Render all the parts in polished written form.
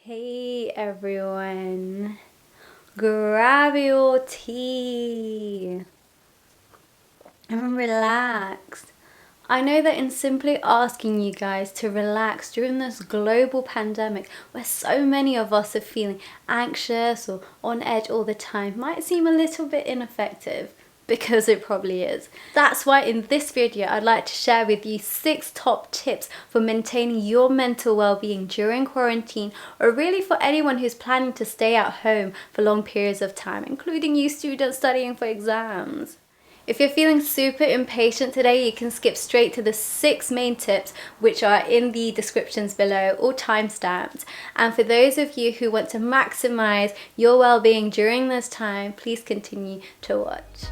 Hey everyone, grab your tea and relax. I know that in simply asking you guys to relax during this global pandemic where so many of us are feeling anxious or on edge all the time might seem a little bit ineffective. Because it probably is. That's why in this video I'd like to share with you 6 top tips for maintaining your mental well-being during quarantine, or really for anyone who's planning to stay at home for long periods of time, including you students studying for exams. If you're feeling super impatient today, you can skip straight to the 6 main tips, which are in the descriptions below, all timestamped. And for those of you who want to maximize your well-being during this time, please continue to watch.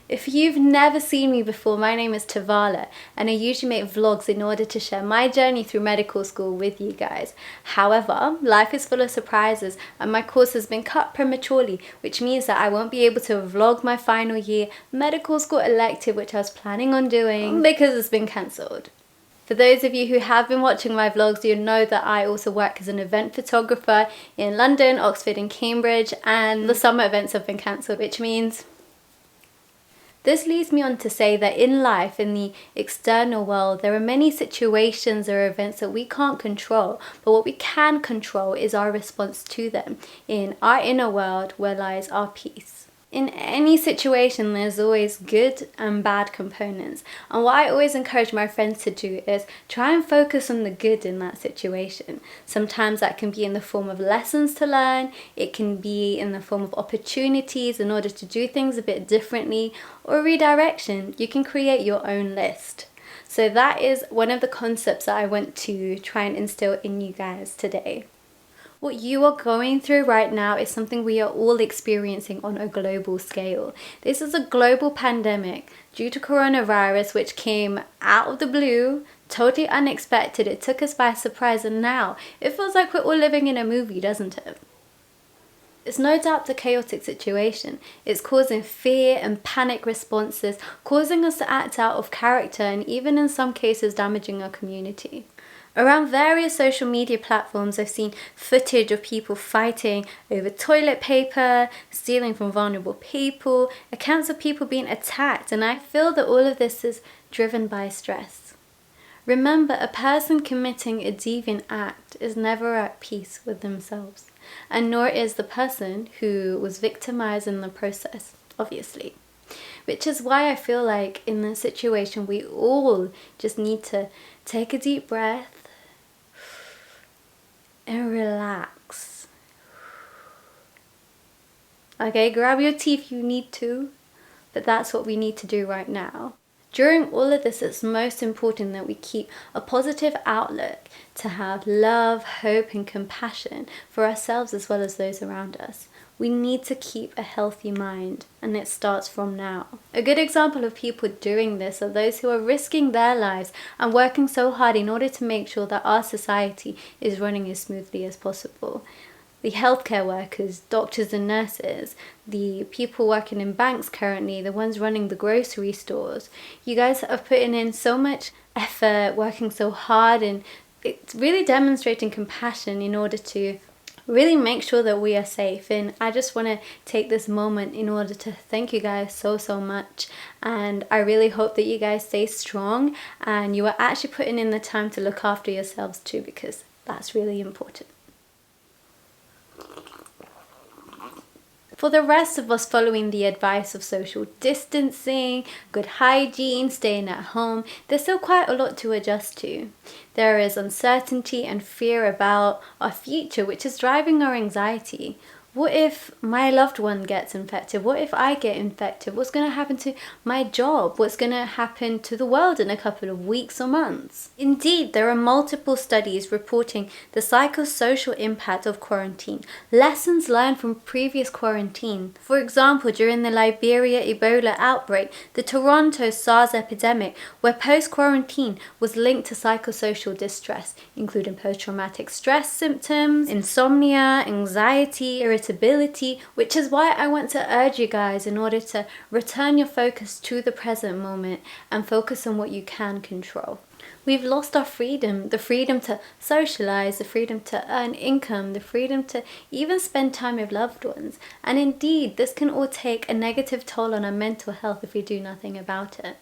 If you've never seen me before, my name is Tavala and I usually make vlogs in order to share my journey through medical school with you guys. However, life is full of surprises and my course has been cut prematurely, which means that I won't be able to vlog my final year medical school elective, which I was planning on doing because it's been cancelled. For those of you who have been watching my vlogs, you know that I also work as an event photographer in London, Oxford and Cambridge, and the summer events have been cancelled, which means this leads me on to say that in life, in the external world, there are many situations or events that we can't control, but what we can control is our response to them. In our inner world, where lies our peace. In any situation, there's always good and bad components. And what I always encourage my friends to do is try and focus on the good in that situation. Sometimes that can be in the form of lessons to learn. It can be in the form of opportunities in order to do things a bit differently, or redirection. You can create your own list. So that is one of the concepts that I want to try and instill in you guys today. What you are going through right now is something we are all experiencing on a global scale. This is a global pandemic due to coronavirus, which came out of the blue, totally unexpected. It took us by surprise, and now it feels like we're all living in a movie, doesn't it? It's no doubt a chaotic situation. It's causing fear and panic responses, causing us to act out of character and even in some cases damaging our community. Around various social media platforms, I've seen footage of people fighting over toilet paper, stealing from vulnerable people, accounts of people being attacked, and I feel that all of this is driven by stress. Remember, a person committing a deviant act is never at peace with themselves, and nor is the person who was victimized in the process, obviously. Which is why I feel like in this situation we all just need to take a deep breath and relax. Okay, grab your tea if you need to, but that's what we need to do right now. During all of this, it's most important that we keep a positive outlook, to have love, hope and compassion for ourselves as well as those around us. We need to keep a healthy mind, and it starts from now. A good example of people doing this are those who are risking their lives and working so hard in order to make sure that our society is running as smoothly as possible. The healthcare workers, doctors and nurses, the people working in banks currently, the ones running the grocery stores. You guys are putting in so much effort, working so hard, and it's really demonstrating compassion in order to really make sure that we are safe. And I just want to take this moment in order to thank you guys so much, and I really hope that you guys stay strong and you are actually putting in the time to look after yourselves too, because that's really important. For the rest of us following the advice of social distancing, good hygiene, staying at home, there's still quite a lot to adjust to. There is uncertainty and fear about our future, which is driving our anxiety. What if my loved one gets infected? What if I get infected? What's going to happen to my job? What's going to happen to the world in a couple of weeks or months? Indeed, there are multiple studies reporting the psychosocial impact of quarantine, lessons learned from previous quarantine. For example, during the Liberia Ebola outbreak, the Toronto SARS epidemic, where post-quarantine was linked to psychosocial distress, including post-traumatic stress symptoms, insomnia, anxiety, irritability, which is why I want to urge you guys in order to return your focus to the present moment and focus on what you can control. We've lost our freedom, the freedom to socialize, the freedom to earn income, the freedom to even spend time with loved ones. And indeed, this can all take a negative toll on our mental health if we do nothing about it.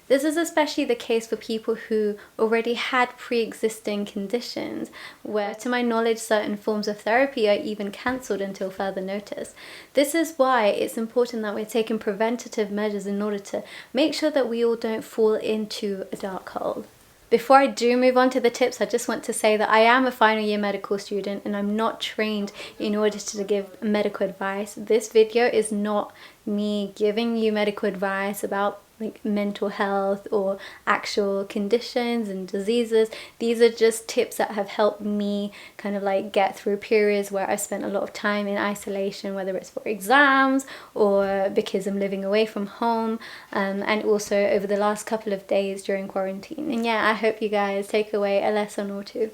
This is especially the case for people who already had pre-existing conditions, where to my knowledge certain forms of therapy are even cancelled until further notice. This is why it's important that we're taking preventative measures in order to make sure that we all don't fall into a dark hole. Before I do move on to the tips, I just want to say that I am a final year medical student and I'm not trained in order to give medical advice. This video is not me giving you medical advice about like mental health or actual conditions and diseases. These are just tips that have helped me kind of like get through periods where I spent a lot of time in isolation, whether it's for exams or because I'm living away from home, and also over the last couple of days during quarantine. And yeah, I hope you guys take away a lesson or two.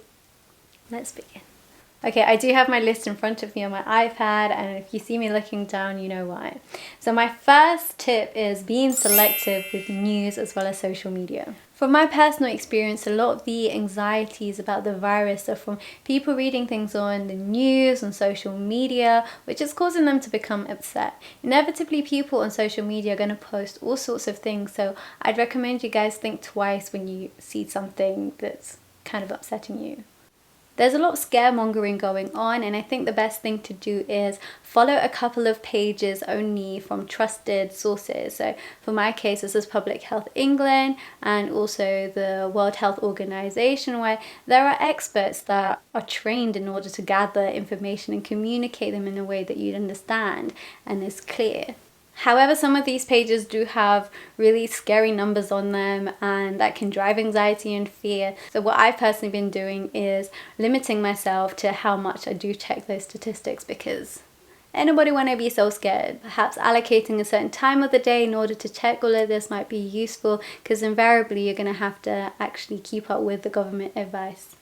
Let's begin. Okay, I do have my list in front of me on my iPad, and if you see me looking down, you know why. So my first tip is being selective with news as well as social media. From my personal experience, a lot of the anxieties about the virus are from people reading things on the news, on social media, which is causing them to become upset. Inevitably, people on social media are going to post all sorts of things, so I'd recommend you guys think twice when you see something that's kind of upsetting you. There's a lot of scaremongering going on, and I think the best thing to do is follow a couple of pages only from trusted sources. So for my case, this is Public Health England and also the World Health Organization, where there are experts that are trained in order to gather information and communicate them in a way that you'd understand and is clear. However, some of these pages do have really scary numbers on them, and that can drive anxiety and fear. So what I've personally been doing is limiting myself to how much I do check those statistics, because anybody want to be so scared? Perhaps allocating a certain time of the day in order to check all of this might be useful, because invariably you're going to have to actually keep up with the government advice.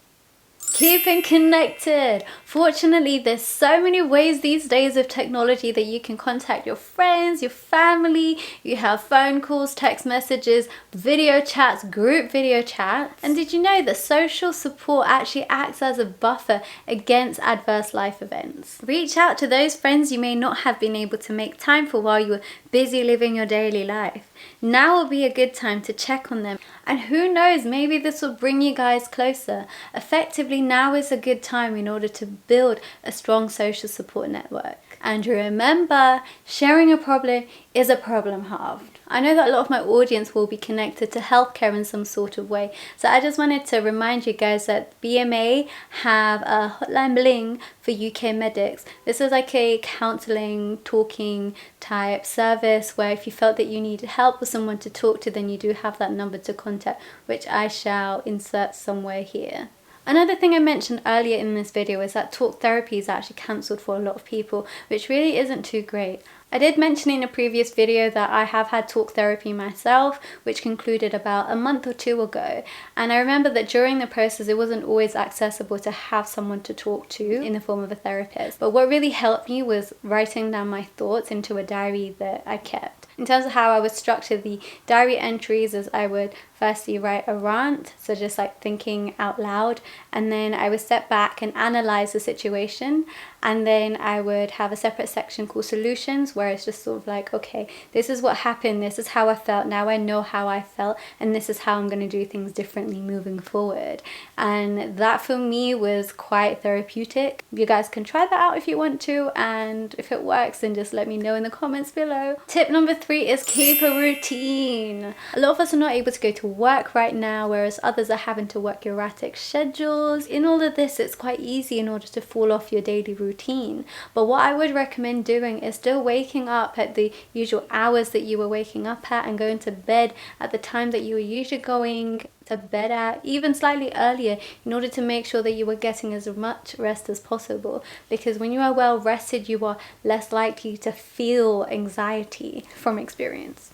Keeping connected. Fortunately, there's so many ways these days of technology that you can contact your friends, your family. You have phone calls, text messages, video chats, group video chats. And did you know that social support actually acts as a buffer against adverse life events? Reach out to those friends you may not have been able to make time for while you were busy living your daily life. Now will be a good time to check on them. And who knows, maybe this will bring you guys closer. Effectively, now is a good time in order to build a strong social support network. And remember, sharing a problem is a problem halved. I know that a lot of my audience will be connected to healthcare in some sort of way. So I just wanted to remind you guys that BMA have a hotline bling for UK medics. This is like a counselling, talking type service where if you felt that you needed help with someone to talk to, then you do have that number to contact, which I shall insert somewhere here. Another thing I mentioned earlier in this video is that talk therapy is actually cancelled for a lot of people, which really isn't too great. I did mention in a previous video that I have had talk therapy myself, which concluded about a month or two ago. And I remember that during the process, it wasn't always accessible to have someone to talk to in the form of a therapist. But what really helped me was writing down my thoughts into a diary that I kept. In terms of how I would structure the diary entries, as I would firstly write a rant, so just like thinking out loud, and then I would step back and analyze the situation, and then I would have a separate section called solutions, where it's just sort of like, okay, this is what happened, this is how I felt, now I know how I felt, and this is how I'm going to do things differently moving forward. And that for me was quite therapeutic. You guys can try that out if you want to, and if it works, then just let me know in the comments below. Tip number 3 is keep a routine. A lot of us are not able to go to work right now, whereas others are having to work erratic schedules. In all of this, it's quite easy in order to fall off your daily routine routine. But what I would recommend doing is still waking up at the usual hours that you were waking up at and going to bed at the time that you were usually going to bed at, even slightly earlier, in order to make sure that you were getting as much rest as possible. Because when you are well rested, you are less likely to feel anxiety from experience.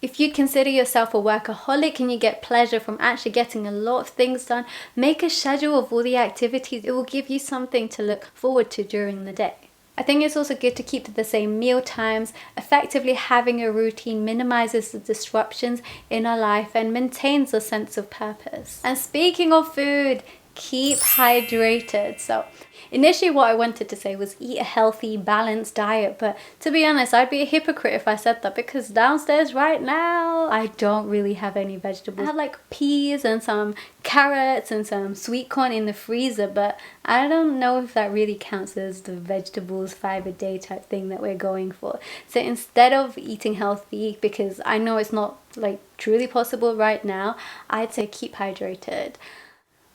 If you consider yourself a workaholic and you get pleasure from actually getting a lot of things done, make a schedule of all the activities. It will give you something to look forward to during the day. I think it's also good to keep to the same meal times. Effectively having a routine minimizes the disruptions in our life and maintains a sense of purpose. And speaking of food, keep hydrated. So initially what I wanted to say was eat a healthy, balanced diet, but to be honest, I'd be a hypocrite if I said that, because downstairs right now, I don't really have any vegetables. I have like peas and some carrots and some sweet corn in the freezer, but I don't know if that really counts as the vegetables 5 a day type thing that we're going for. So instead of eating healthy, because I know it's not like truly possible right now, I'd say keep hydrated.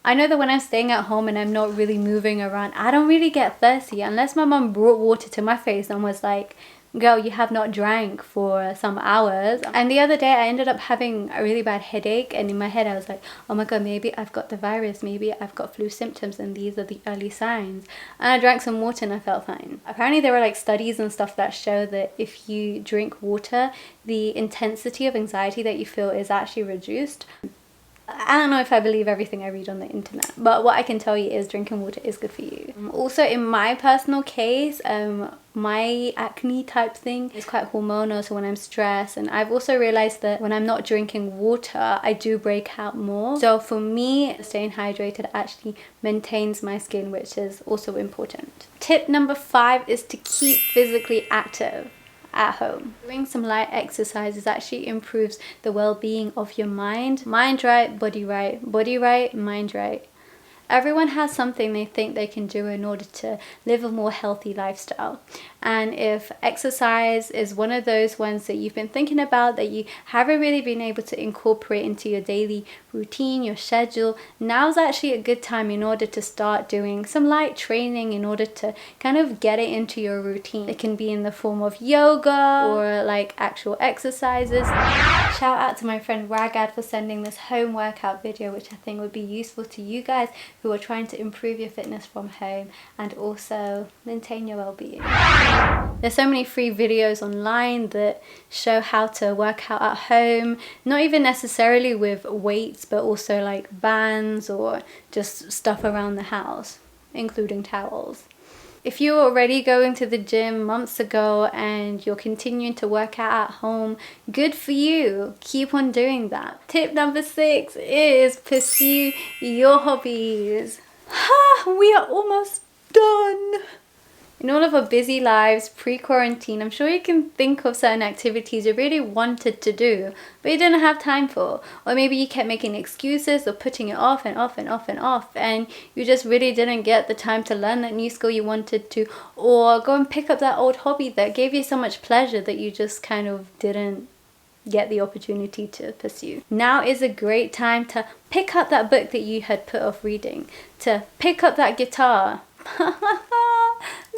I know that when I'm staying at home and I'm not really moving around, I don't really get thirsty unless my mum brought water to my face and was like, girl, you have not drank for some hours. And the other day I ended up having a really bad headache, and in my head I was like, oh my god, maybe I've got the virus, maybe I've got flu symptoms and these are the early signs. And I drank some water and I felt fine. Apparently there were like studies and stuff that show that if you drink water, the intensity of anxiety that you feel is actually reduced. I don't know if I believe everything I read on the internet, but what I can tell you is drinking water is good for you. Also, in my personal case, my acne type thing is quite hormonal, so when I'm stressed, and I've also realized that when I'm not drinking water, I do break out more. So for me, staying hydrated actually maintains my skin, which is also important. Tip number 5 is to keep physically active at home. Doing some light exercises actually improves the well-being of your mind. Mind right, body right, body right, mind right. Everyone has something they think they can do in order to live a more healthy lifestyle. And if exercise is one of those ones that you've been thinking about that you haven't really been able to incorporate into your daily routine, your schedule, now's actually a good time in order to start doing some light training in order to kind of get it into your routine. It can be in the form of yoga or like actual exercises. Shout out to my friend Ragad for sending this home workout video, which I think would be useful to you guys who are trying to improve your fitness from home and also maintain your well-being. There's so many free videos online that show how to work out at home, not even necessarily with weights, but also like bands or just stuff around the house, including towels. If you were already going to the gym months ago and you're continuing to work out at home, good for you. Keep on doing that. Tip number 6 is pursue your hobbies. We are almost done. In all of our busy lives pre-quarantine, I'm sure you can think of certain activities you really wanted to do, but you didn't have time for. Or maybe you kept making excuses or putting it off and off and off and off, and you just really didn't get the time to learn that new skill you wanted to, or go and pick up that old hobby that gave you so much pleasure that you just kind of didn't get the opportunity to pursue. Now is a great time to pick up that book that you had put off reading, to pick up that guitar.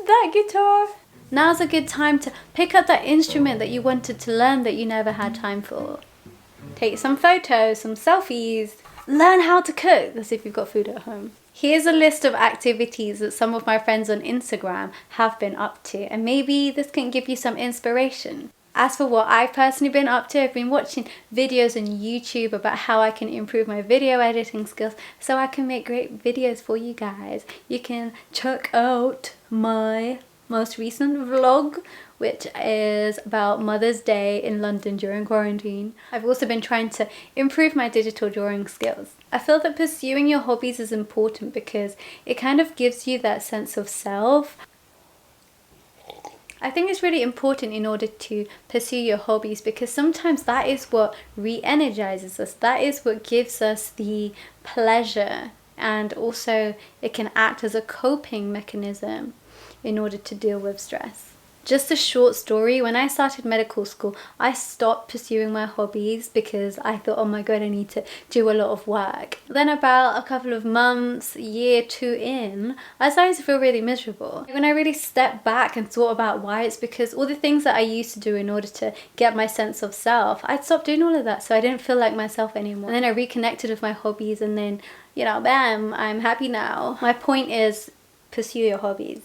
That guitar. Now's a good time to pick up that instrument that you wanted to learn that you never had time for. Take some photos, some selfies. Learn how to cook, as if you've got food at home. Here's a list of activities that some of my friends on Instagram have been up to, and maybe this can give you some inspiration. As for what I've personally been up to, I've been watching videos on YouTube about how I can improve my video editing skills so I can make great videos for you guys. You can check out my most recent vlog, which is about Mother's Day in London during quarantine. I've also been trying to improve my digital drawing skills. I feel that pursuing your hobbies is important because it kind of gives you that sense of self. I think it's really important in order to pursue your hobbies, because sometimes that is what re-energizes us. That is what gives us the pleasure, and also it can act as a coping mechanism in order to deal with stress. Just a short story, when I started medical school, I stopped pursuing my hobbies because I thought, oh my god, I need to do a lot of work. Then about a couple of months, year 2 in, I started to feel really miserable. When I really stepped back and thought about why, it's because all the things that I used to do in order to get my sense of self, I'd stopped doing all of that, so I didn't feel like myself anymore. And then I reconnected with my hobbies, and then, you know, bam, I'm happy now. My point is, pursue your hobbies.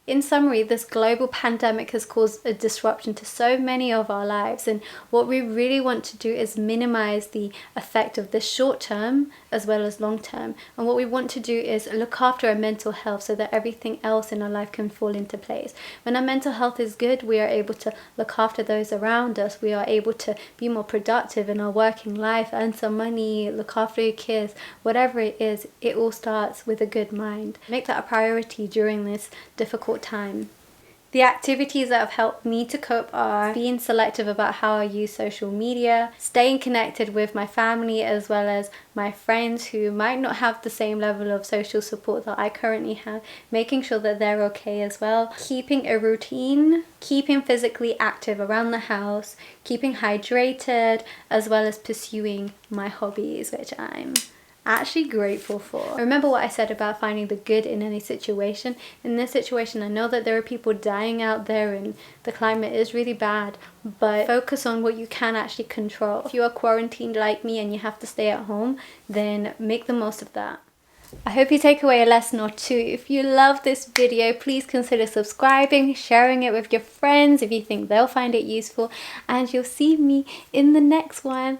In summary, this global pandemic has caused a disruption to so many of our lives, and what we really want to do is minimize the effect of this short term as well as long term. And what we want to do is look after our mental health so that everything else in our life can fall into place. When our mental health is good, we are able to look after those around us. We are able to be more productive in our working life, earn some money, look after your kids, whatever it is. It all starts with a good mind. Make that a priority during this difficult time. The activities that have helped me to cope are being selective about how I use social media, staying connected with my family as well as my friends who might not have the same level of social support that I currently have, making sure that they're okay as well, keeping a routine, keeping physically active around the house, keeping hydrated, as well as pursuing my hobbies, which I'm actually grateful for. Remember what I said about finding the good in any situation. In this situation, I know that there are people dying out there and the climate is really bad, but focus on what you can actually control. If you are quarantined like me and you have to stay at home, then make the most of that. I hope you take away a lesson or two. If you love this video, please consider subscribing, sharing it with your friends if you think they'll find it useful, and you'll see me in the next one.